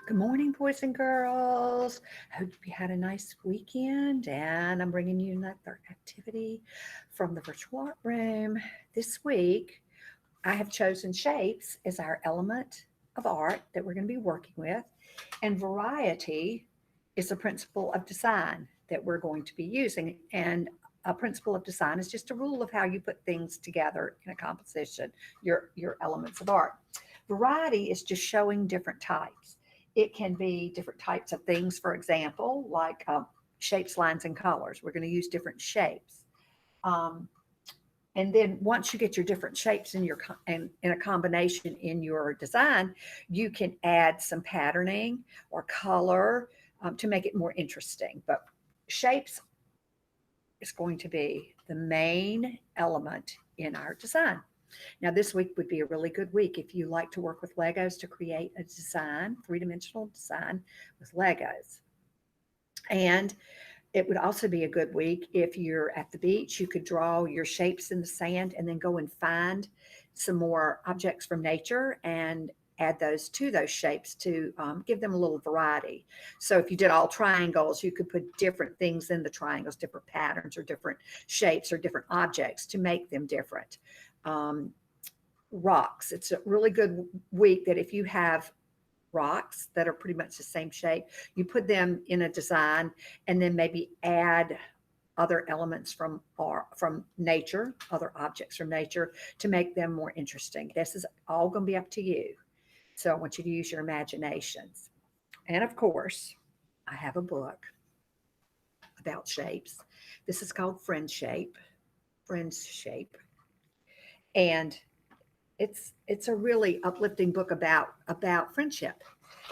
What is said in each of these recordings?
Good morning, boys and girls. Hope you had a nice weekend, and I'm bringing you another activity from the virtual art room. This week, I have chosen shapes as our element of art that we're going to be working with, and variety is a principle of design that we're going to be using. And a principle of design is just a rule of how you put things together in a composition, your elements of art. Variety is just showing different types. It can be different types of things, for example, like shapes, lines, and colors. We're going to use different shapes. Um, and then once you get your different shapes in a combination in your design, you can add some patterning or color to make it more interesting. But shapes is going to be the main element in our design. Now, this week would be a really good week if you like to work with Legos to create a design, three-dimensional design with Legos. And it would also be a good week if you're at the beach. You could draw your shapes in the sand and then go and find some more objects from nature and add those to those shapes to give them a little variety. So if you did all triangles, you could put different things in the triangles, different patterns or different shapes or different objects to make them different. Um, Rocks. It's a really good week that if you have rocks that are pretty much the same shape, you put them in a design and then maybe add other elements from nature, other objects from nature to make them more interesting. This is all going to be up to you. So I want you to use your imaginations. And of course, I have a book about shapes. This is called Friends Shape. And it's a really uplifting book about friendship.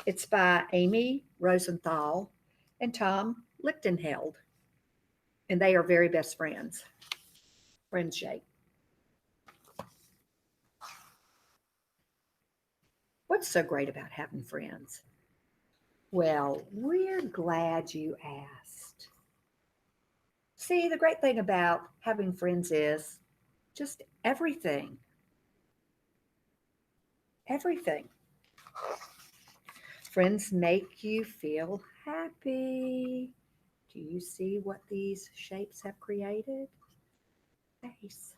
It's by Amy Rosenthal and Tom Lichtenheld, and they are very best friends. Friendship. What's so great about having friends? Well, we're glad you asked. See, the great thing about having friends is just everything. Everything. Friends make you feel happy. Do you see what these shapes have created? Nice.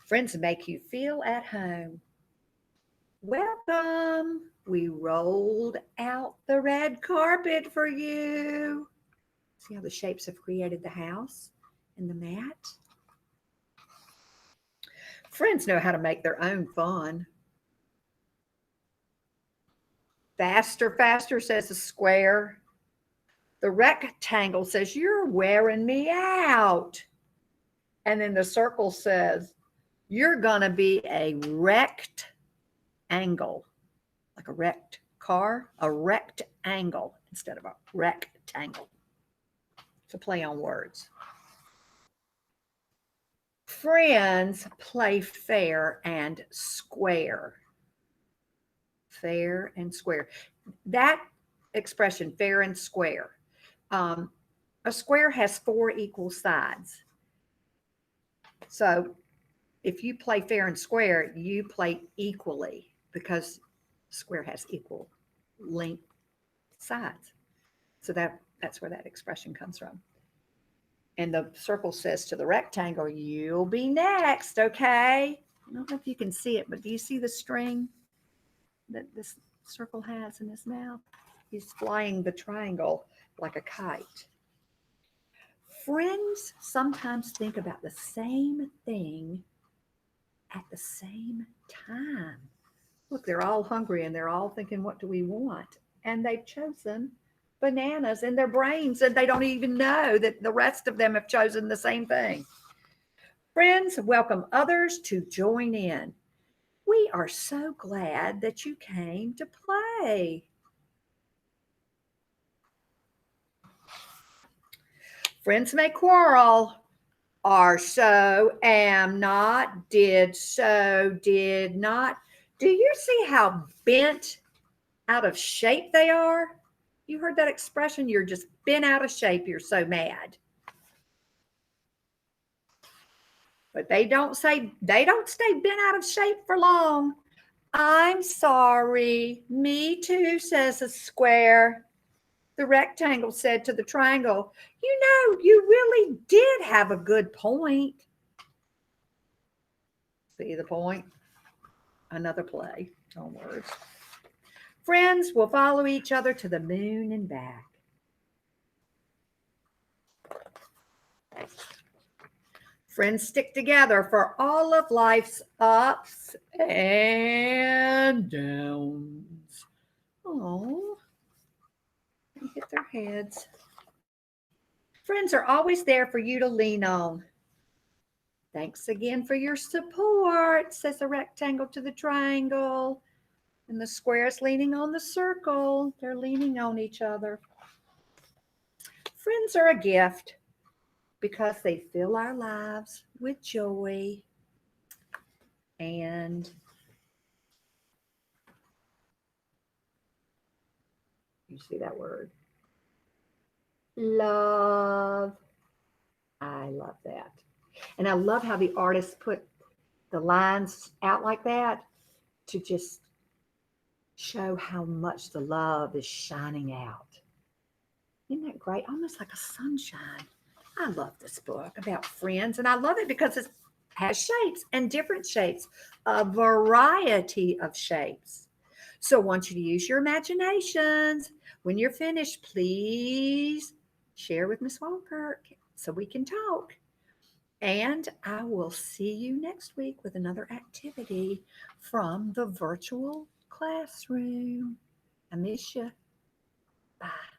Friends make you feel at home. Welcome. We rolled out the red carpet for you. See how the shapes have created the house and the mat? Friends know how to make their own fun. Faster, faster, says the square. The rectangle says, you're wearing me out. And then the circle says, you're going to be a wrecked angle, like a wrecked car, a rectangle instead of a rectangle. It's a play on words. Friends play fair and square. Fair and square. That expression, fair and square. Um, a square has four equal sides. So if you play fair and square, you play equally because square has equal length sides. So that's where that expression comes from. And the circle says to the rectangle, you'll be next, okay? I don't know if you can see it, but do you see the string that this circle has in his mouth? He's flying the triangle like a kite. Friends sometimes think about the same thing at the same time. Look, they're all hungry and they're all thinking, what do we want? And they've chosen bananas in their brains and they don't even know that the rest of them have chosen the same thing. Friends, welcome others to join in. We are so glad that you came to play. Friends may quarrel, are so, am not, did so, did not. Do you see how bent out of shape they are? You heard that expression? You're just bent out of shape. You're so mad. But they don't stay bent out of shape for long. I'm sorry. Me too, says a square. The rectangle said to the triangle, you know, you really did have a good point. See the point? Another play on words. Friends will follow each other to the moon and back. Friends stick together for all of life's ups and downs. Oh, they hit their heads. Friends are always there for you to lean on. Thanks again for your support, says the rectangle to the triangle. And the square is leaning on the circle. They're leaning on each other. Friends are a gift because they fill our lives with joy and you see that word? Love. I love that. And I love how the artist put the lines out like that to just show how much the love is shining out. Isn't that great? Almost like a sunshine. I love this book about friends, and I love it because it has shapes and different shapes, a variety of shapes. So I want you to use your imaginations. When you're finished, please share with Miss Walkirk so we can talk. And I will see you next week with another activity from the virtual classroom. I miss you. Bye.